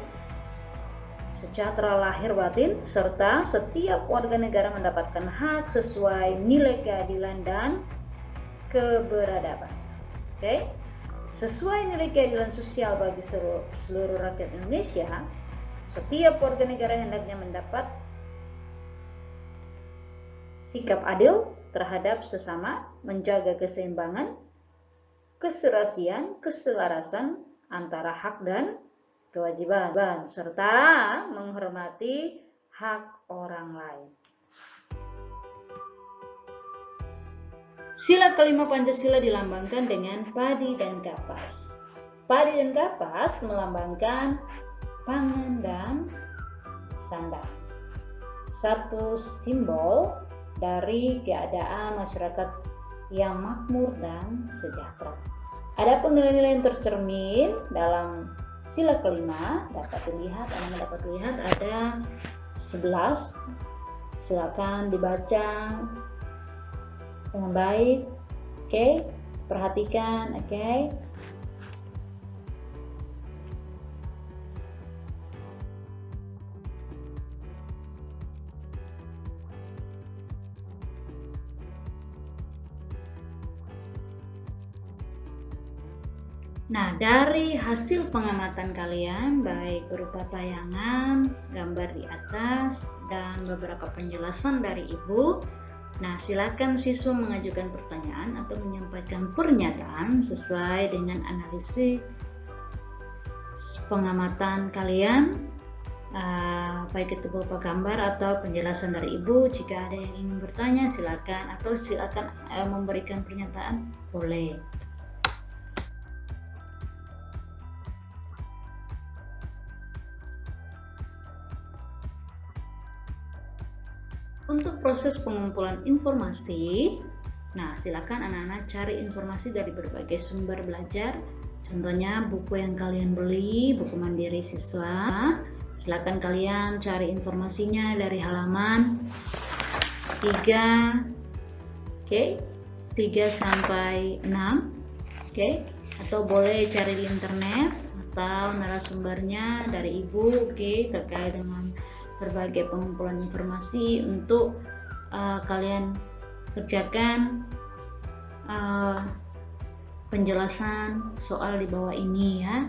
sejahtera lahir batin, serta setiap warga negara mendapatkan hak sesuai nilai keadilan dan keberadaban. Oke. Sesuai nilai keadilan sosial bagi seluruh rakyat Indonesia, setiap warga negara hendaknya mendapat sikap adil terhadap sesama, menjaga keseimbangan, keserasian, keselarasan antara hak dan kewajiban, serta menghormati hak orang lain. Sila kelima Pancasila dilambangkan dengan padi dan kapas. Padi dan kapas melambangkan pangan dan sandang. Satu simbol dari keadaan masyarakat yang makmur dan sejahtera. Adapun nilai-nilai yang tercermin dalam sila kelima dapat dilihat, Anda dapat lihat ada 11. Silakan dibaca dengan baik. Oke, perhatikan, oke. Nah, dari hasil pengamatan kalian, baik berupa tayangan, gambar di atas, dan beberapa penjelasan dari Ibu, nah silakan siswa mengajukan pertanyaan atau menyampaikan pernyataan sesuai dengan analisis pengamatan kalian, baik itu berupa gambar atau penjelasan dari Ibu. Jika ada yang ingin bertanya, silakan, atau silakan memberikan pernyataan, boleh. Untuk proses pengumpulan informasi, nah silakan anak-anak cari informasi dari berbagai sumber belajar. Contohnya buku yang kalian beli, buku mandiri siswa. Silakan kalian cari informasinya dari halaman 3, 3 sampai 6, atau boleh cari di internet atau narasumbernya dari Ibu, terkait dengan berbagai pengumpulan informasi untuk kalian kerjakan penjelasan soal di bawah ini ya.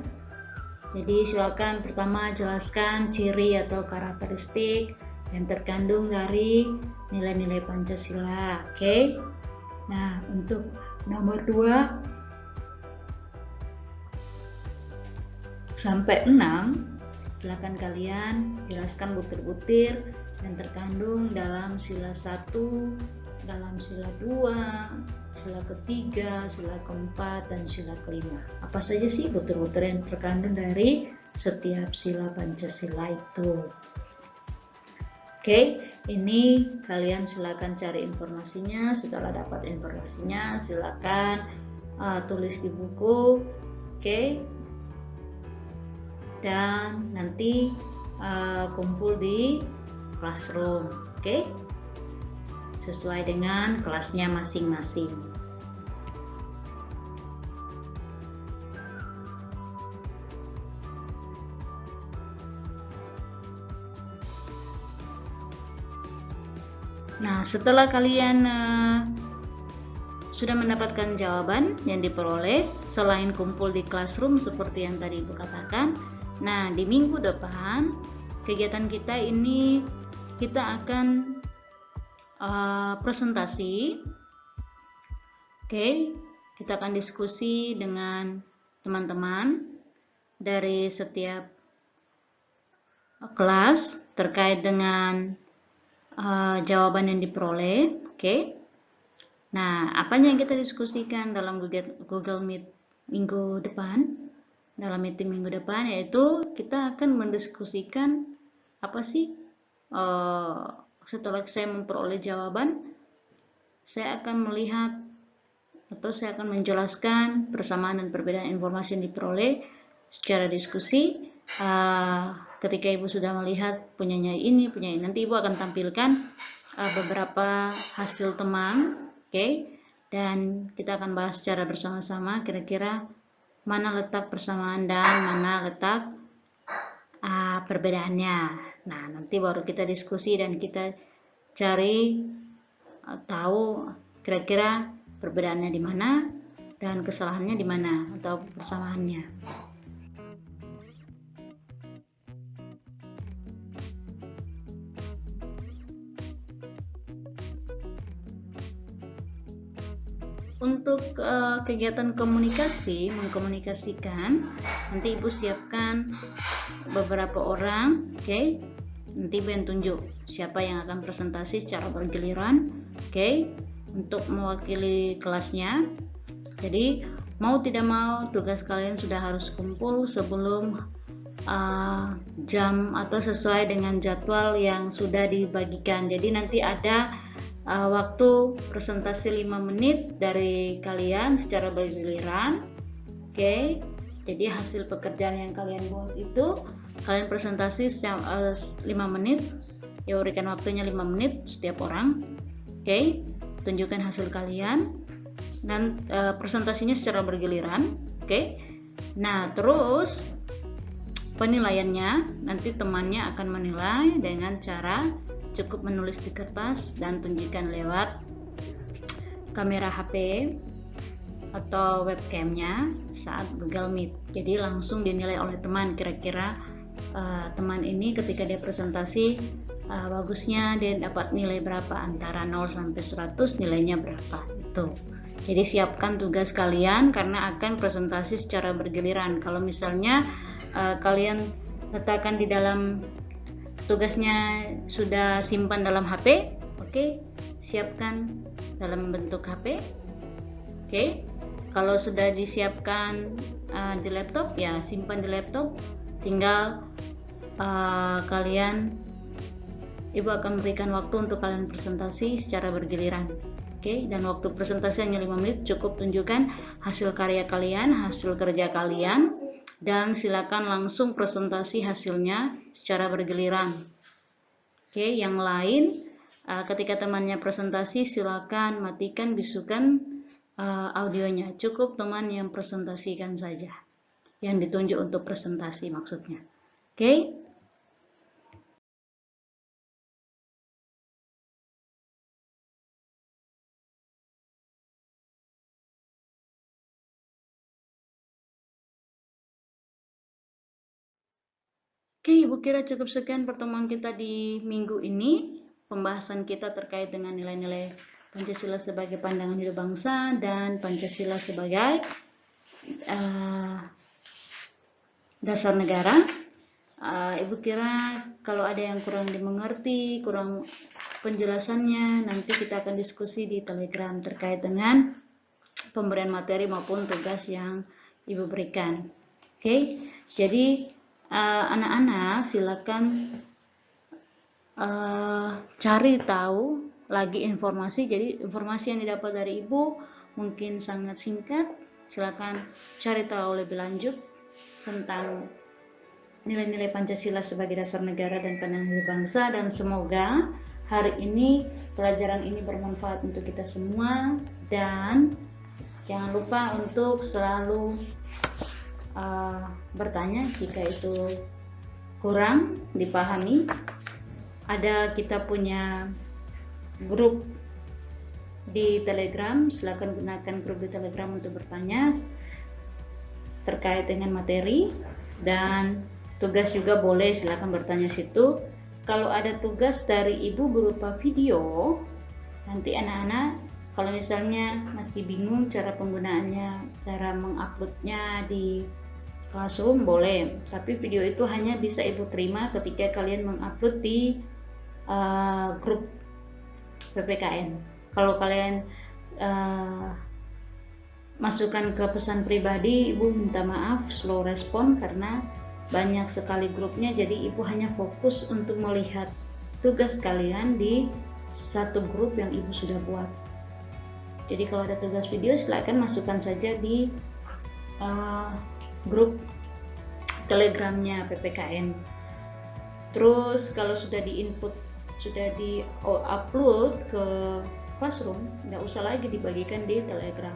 Jadi silakan pertama jelaskan ciri atau karakteristik yang terkandung dari nilai-nilai Pancasila. Nah, untuk nomor 2 sampai 6, silakan kalian jelaskan butir-butir yang terkandung dalam sila 1, dalam sila 2, sila ketiga, sila keempat, dan sila kelima. Apa saja sih butir-butir yang terkandung dari setiap sila Pancasila itu? Ini kalian silakan cari informasinya. Setelah dapat informasinya, silakan tulis di buku, dan nanti kumpul di classroom, sesuai dengan kelasnya masing-masing. Nah, setelah kalian sudah mendapatkan jawaban yang diperoleh, selain kumpul di classroom seperti yang tadi Ibu katakan, nah di minggu depan kegiatan kita ini kita akan presentasi. Kita akan diskusi dengan teman-teman dari setiap kelas terkait dengan jawaban yang diperoleh. Nah, apa yang kita diskusikan dalam Google Meet minggu depan, dalam meeting minggu depan, yaitu kita akan mendiskusikan apa sih setelah saya memperoleh jawaban, saya akan melihat atau saya akan menjelaskan persamaan dan perbedaan informasi yang diperoleh secara diskusi. Ketika Ibu sudah melihat punyanya ini, nanti Ibu akan tampilkan beberapa hasil teman, dan kita akan bahas secara bersama-sama kira-kira mana letak persamaan dan mana letak perbedaannya. Nah, nanti baru kita diskusi dan kita cari tahu kira-kira perbedaannya di mana dan kesalahannya di mana atau persamaannya. Untuk kegiatan komunikasi, mengkomunikasikan, nanti Ibu siapkan beberapa orang, nanti Ibu yang tunjuk siapa yang akan presentasi secara bergiliran, untuk mewakili kelasnya. Jadi mau tidak mau tugas kalian sudah harus kumpul sebelum jam atau sesuai dengan jadwal yang sudah dibagikan. Jadi nanti ada waktu presentasi 5 menit dari kalian secara bergiliran, Jadi hasil pekerjaan yang kalian buat itu kalian presentasi 5 menit, ya berikan waktunya 5 menit setiap orang. Oke, tunjukkan hasil kalian dan presentasinya secara bergiliran. Oke. Nah, terus penilaiannya nanti temannya akan menilai dengan cara cukup menulis di kertas dan tunjukkan lewat kamera HP atau webcamnya saat Google Meet. Jadi langsung dinilai oleh teman, kira-kira teman ini ketika dia presentasi bagusnya dia dapat nilai berapa, antara 0 sampai 100 nilainya berapa itu. Jadi siapkan tugas kalian karena akan presentasi secara bergiliran. Kalau misalnya kalian letakkan di dalam tugasnya sudah simpan dalam HP, oke, siapkan dalam bentuk HP. Oke. Kalau sudah disiapkan di laptop, ya simpan di laptop. Tinggal Ibu akan berikan waktu untuk kalian presentasi secara bergiliran. Oke, dan waktu presentasi hanya 5 menit, cukup tunjukkan hasil karya kalian, hasil kerja kalian, dan silakan langsung presentasi hasilnya secara bergiliran. Oke, yang lain ketika temannya presentasi silakan matikan bisukan audionya. Cukup teman yang presentasikan saja, yang ditunjuk untuk presentasi maksudnya. Oke. Oke, Ibu kira cukup sekian pertemuan kita di minggu ini. Pembahasan kita terkait dengan nilai-nilai Pancasila sebagai pandangan hidup bangsa dan Pancasila sebagai dasar negara. Ibu kira kalau ada yang kurang dimengerti, kurang penjelasannya, nanti kita akan diskusi di Telegram terkait dengan pemberian materi maupun tugas yang Ibu berikan. Oke, jadi anak-anak silakan cari tahu lagi informasi. Jadi informasi yang didapat dari Ibu mungkin sangat singkat. Silakan cari tahu lebih lanjut tentang nilai-nilai Pancasila sebagai dasar negara dan pandangan hidup bangsa, dan semoga hari ini pelajaran ini bermanfaat untuk kita semua. Dan jangan lupa untuk selalu bertanya jika itu kurang dipahami. Kita punya grup di Telegram, silakan gunakan grup di Telegram untuk bertanya terkait dengan materi, dan tugas juga boleh, silakan bertanya situ. Kalau ada tugas dari Ibu berupa video, nanti anak-anak kalau misalnya masih bingung cara penggunaannya, cara menguploadnya di Classroom boleh, tapi video itu hanya bisa Ibu terima ketika kalian mengupload di grup PPKN. Kalau kalian masukkan ke pesan pribadi, Ibu minta maaf slow respon karena banyak sekali grupnya, jadi Ibu hanya fokus untuk melihat tugas kalian di satu grup yang Ibu sudah buat. Jadi kalau ada tugas video silakan masukkan saja di grup Telegramnya PPKN. Terus kalau sudah di-input, sudah di-upload ke Classroom, tidak usah lagi dibagikan di Telegram,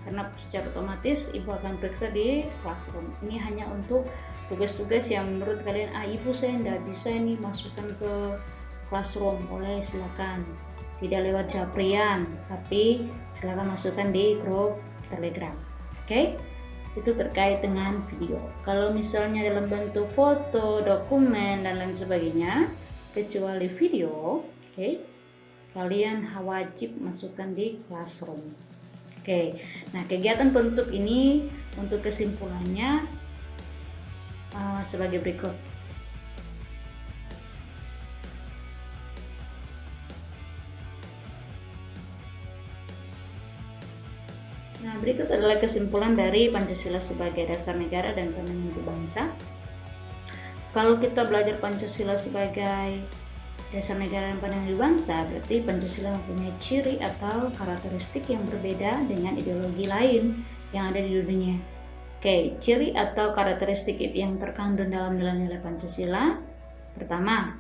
karena secara otomatis Ibu akan periksa di Classroom. Ini hanya untuk tugas-tugas yang menurut kalian, Ibu saya tidak bisa ini masukkan ke Classroom, boleh silakan. Tidak lewat Japrian, tapi silakan masukkan di grup Telegram. Oke? Itu terkait dengan video. Kalau misalnya dalam bentuk foto, dokumen, dan lain sebagainya, kecuali video, oke, kalian wajib masukkan di Classroom. Oke, nah kegiatan penutup ini untuk kesimpulannya sebagai berikut. Nah, berikut adalah kesimpulan dari Pancasila sebagai dasar negara dan pandangan hidup bangsa. Kalau kita belajar Pancasila sebagai dasar negara dan pandangan hidup bangsa, berarti Pancasila mempunyai ciri atau karakteristik yang berbeda dengan ideologi lain yang ada di dunia. Oke, ciri atau karakteristik yang terkandung dalam nilai-nilai Pancasila. Pertama,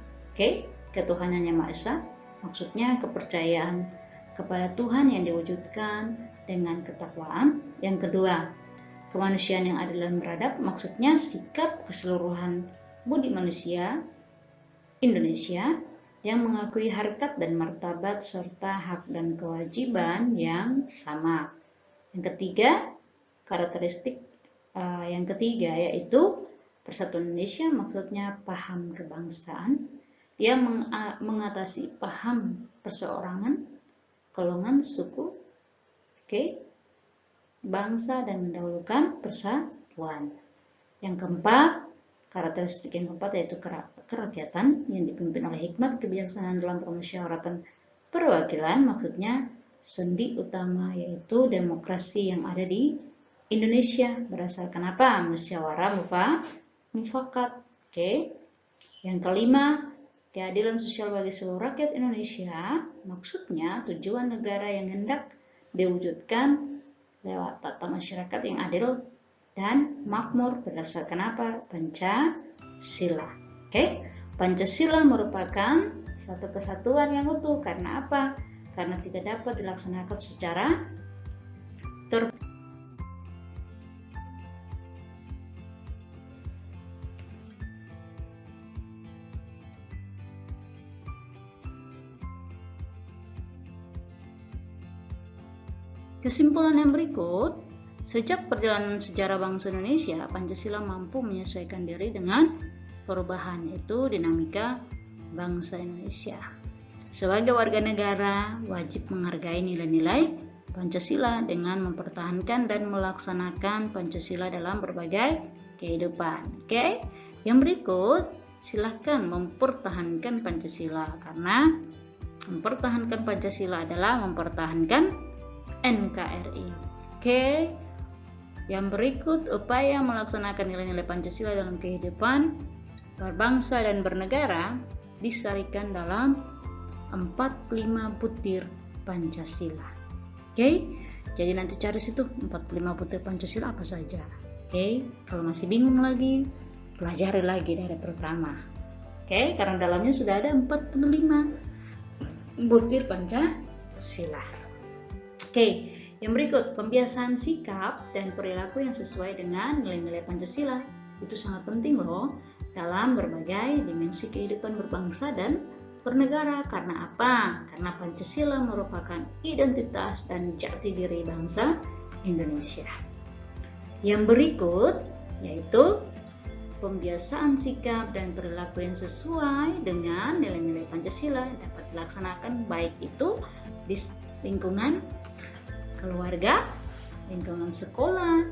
ketuhanan yang Maha Esa, maksudnya kepercayaan kepada Tuhan yang diwujudkan dengan ketakwaan. Yang kedua, kemanusiaan yang adil dan beradab, maksudnya sikap keseluruhan budi manusia Indonesia yang mengakui harkat dan martabat serta hak dan kewajiban yang sama. Yang ketiga, karakteristik yang ketiga yaitu persatuan Indonesia, maksudnya paham kebangsaan. Dia mengatasi paham perseorangan, golongan, suku, bangsa, dan mendahulukan persatuan. Yang keempat, karakteristik yang keempat yaitu kerakyatan yang dipimpin oleh hikmat kebijaksanaan dalam permusyawaratan perwakilan, maksudnya sendi utama yaitu demokrasi yang ada di Indonesia berdasarkan apa? Musyawarah mufakat. Yang kelima, keadilan sosial bagi seluruh rakyat Indonesia, maksudnya tujuan negara yang hendak diwujudkan lewat tata masyarakat yang adil dan makmur berdasarkan apa? Pancasila. Pancasila merupakan satu kesatuan yang utuh. Karena apa? Karena tidak dapat dilaksanakan secara Kesimpulan yang berikut, sejak perjalanan sejarah bangsa Indonesia, Pancasila mampu menyesuaikan diri dengan perubahan, yaitu dinamika bangsa Indonesia. Sebagai warga negara, wajib menghargai nilai-nilai Pancasila dengan mempertahankan dan melaksanakan Pancasila dalam berbagai kehidupan. Yang berikut, silahkan mempertahankan Pancasila, karena mempertahankan Pancasila adalah mempertahankan NKRI. Yang berikut, upaya melaksanakan nilai-nilai Pancasila dalam kehidupan berbangsa dan bernegara disarikan dalam 45 butir Pancasila. Jadi nanti cari situ 45 butir Pancasila apa saja. Kalau masih bingung lagi, pelajari lagi dari pertama. Karena dalamnya sudah ada 45 butir Pancasila. Yang berikut, pembiasaan sikap dan perilaku yang sesuai dengan nilai-nilai Pancasila. Itu sangat penting loh dalam berbagai dimensi kehidupan berbangsa dan bernegara. Karena apa? Karena Pancasila merupakan identitas dan jati diri bangsa Indonesia. Yang berikut yaitu pembiasaan sikap dan perilaku yang sesuai dengan nilai-nilai Pancasila dapat dilaksanakan baik itu di lingkungan keluarga, lingkungan sekolah,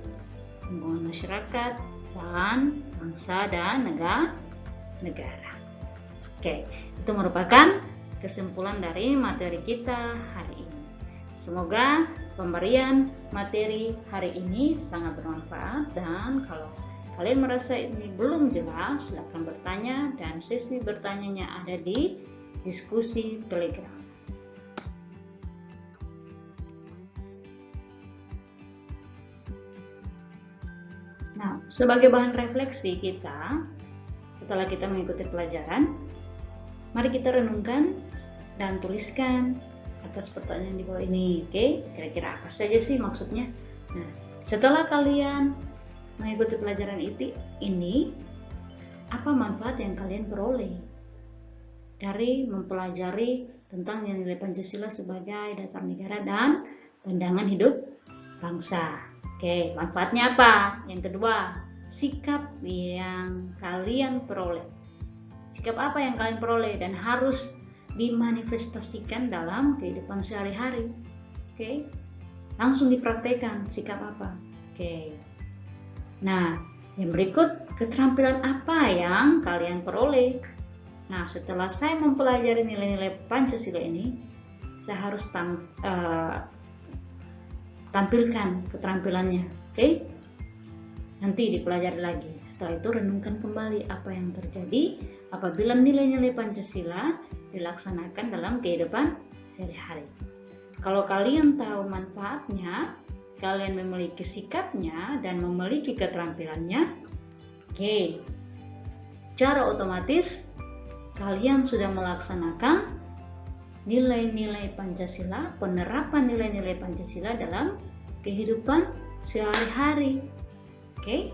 lingkungan masyarakat, dan bangsa dan negara. Itu merupakan kesimpulan dari materi kita hari ini. Semoga pemberian materi hari ini sangat bermanfaat, dan kalau kalian merasa ini belum jelas, silakan bertanya, dan sesi bertanyanya ada di diskusi Telegram. Nah, sebagai bahan refleksi kita, setelah kita mengikuti pelajaran, mari kita renungkan dan tuliskan atas pertanyaan di bawah ini. Kira-kira apa saja sih maksudnya? Nah, setelah kalian mengikuti pelajaran ini, apa manfaat yang kalian peroleh dari mempelajari tentang nilai Pancasila sebagai dasar negara dan pandangan hidup bangsa? Manfaatnya apa? Yang kedua, sikap yang kalian peroleh. Sikap apa yang kalian peroleh dan harus dimanifestasikan dalam kehidupan sehari-hari? Langsung dipraktekkan sikap apa? Nah, yang berikut, keterampilan apa yang kalian peroleh? Nah, setelah saya mempelajari nilai-nilai Pancasila ini, saya harus tampilkan keterampilannya. Nanti dipelajari lagi. Setelah itu renungkan kembali apa yang terjadi apabila nilai-nilai Pancasila dilaksanakan dalam kehidupan sehari-hari. Kalau kalian tahu manfaatnya, kalian memiliki sikapnya dan memiliki keterampilannya, oke, secara otomatis kalian sudah melaksanakan nilai-nilai Pancasila, penerapan nilai-nilai Pancasila dalam kehidupan sehari-hari. Oke.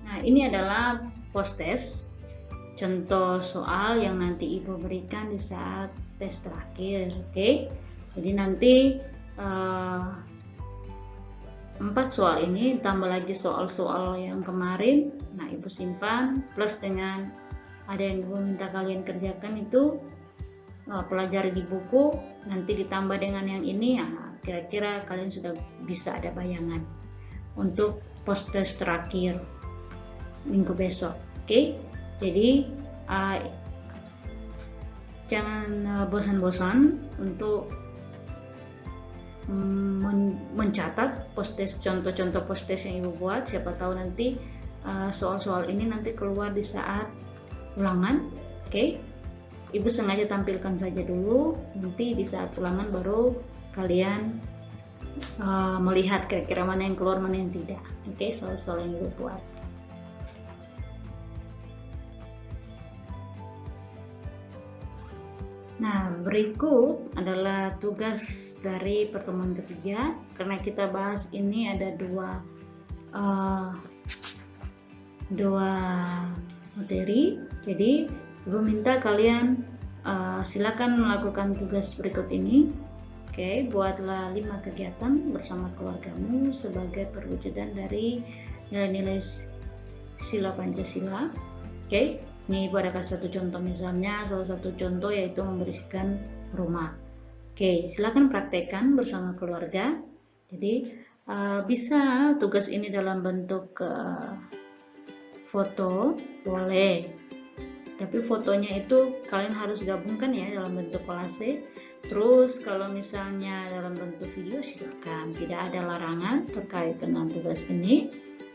Nah, ini adalah post-test, contoh soal yang nanti Ibu berikan di saat tes terakhir. Oke. Jadi nanti 4 soal ini tambah lagi soal-soal yang kemarin. Nah, Ibu simpan plus dengan ada yang Ibu minta kalian kerjakan itu pelajari di buku, nanti ditambah dengan yang ini, ya kira-kira kalian sudah bisa ada bayangan untuk post test terakhir minggu besok. Oke. Jadi jangan bosan-bosan untuk mencatat post-test, contoh-contoh post-test yang Ibu buat. Siapa tahu nanti soal-soal ini nanti keluar di saat ulangan. Oke. Ibu sengaja tampilkan saja dulu, nanti di saat ulangan baru kalian melihat kira-kira mana yang keluar, mana yang tidak. Oke, soal-soal yang Ibu buat. Nah, berikut adalah tugas dari pertemuan ketiga. Karena kita bahas ini ada dua materi, jadi Ibu minta kalian silakan melakukan tugas berikut ini. Oke, buatlah 5 kegiatan bersama keluargamu sebagai perwujudan dari nilai-nilai sila Pancasila. Oke. Ini Ibu ada kasih satu contoh, misalnya salah satu contoh yaitu membersihkan rumah. Oke, silakan praktekkan bersama keluarga. Jadi bisa tugas ini dalam bentuk foto, boleh. Tapi fotonya itu kalian harus gabungkan ya dalam bentuk kolase. Terus kalau misalnya dalam bentuk video silakan, tidak ada larangan terkait dengan tugas ini.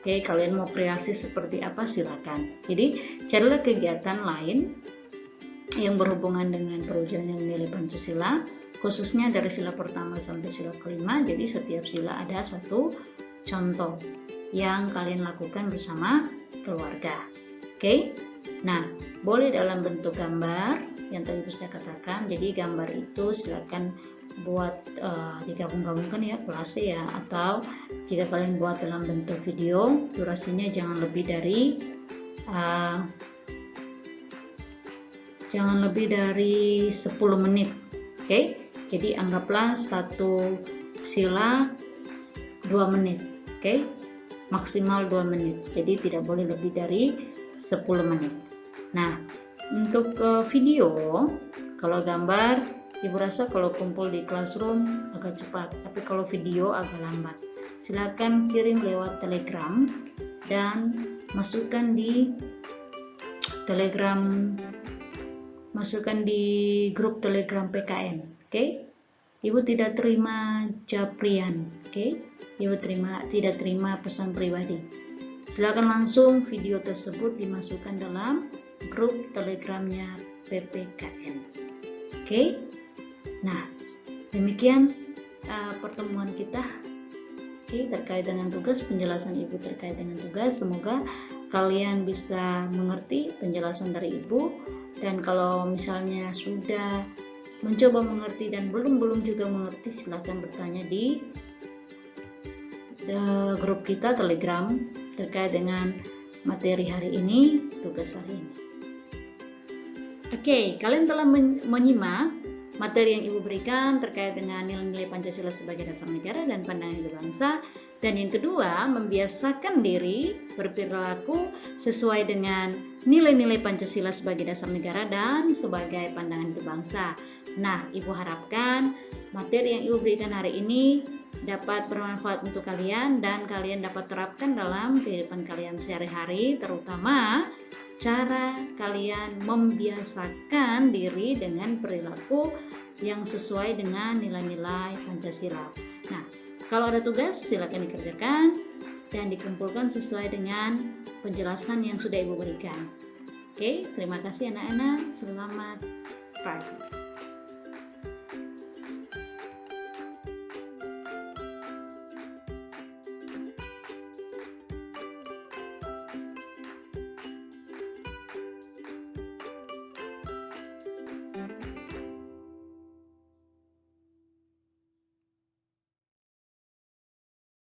Oke, kalian mau kreasi seperti apa silakan. Jadi carilah kegiatan lain yang berhubungan dengan perwujudan nilai Pancasila, khususnya dari sila pertama sampai sila kelima. Jadi setiap sila ada satu contoh yang kalian lakukan bersama keluarga. Oke. Nah, boleh dalam bentuk gambar yang tadi saya katakan. Jadi gambar itu silakan buat digabung-gabungkan ya, kolase ya, atau jika kalian buat dalam bentuk video, durasinya jangan lebih dari 10 menit. Oke. Jadi anggaplah satu sila 2 menit. Oke. Maksimal 2 menit. Jadi tidak boleh lebih dari 10 menit. Nah, untuk video, kalau gambar Ibu rasa kalau kumpul di classroom agak cepat, tapi kalau video agak lambat. Silakan kirim lewat Telegram dan masukkan di grup Telegram PKN. Oke? Ibu tidak terima japrian. Oke? Ibu tidak terima pesan pribadi. Silakan langsung video tersebut dimasukkan dalam grup Telegramnya PPKN. Oke? Nah, demikian pertemuan kita terkait dengan tugas, penjelasan Ibu terkait dengan tugas. Semoga kalian bisa mengerti penjelasan dari Ibu, dan kalau misalnya sudah mencoba mengerti dan belum juga mengerti, silakan bertanya di grup kita Telegram terkait dengan materi hari ini, tugas hari ini. Oke, kalian telah menyimak materi yang Ibu berikan terkait dengan nilai-nilai Pancasila sebagai dasar negara dan pandangan hidup bangsa. Dan yang kedua, membiasakan diri berperilaku sesuai dengan nilai-nilai Pancasila sebagai dasar negara dan sebagai pandangan hidup bangsa. Nah, Ibu harapkan materi yang Ibu berikan hari ini dapat bermanfaat untuk kalian dan kalian dapat terapkan dalam kehidupan kalian sehari-hari, terutama cara kalian membiasakan diri dengan perilaku yang sesuai dengan nilai-nilai Pancasila. Nah, kalau ada tugas silakan dikerjakan dan dikumpulkan sesuai dengan penjelasan yang sudah Ibu berikan. Oke, terima kasih anak-anak. Selamat ragu.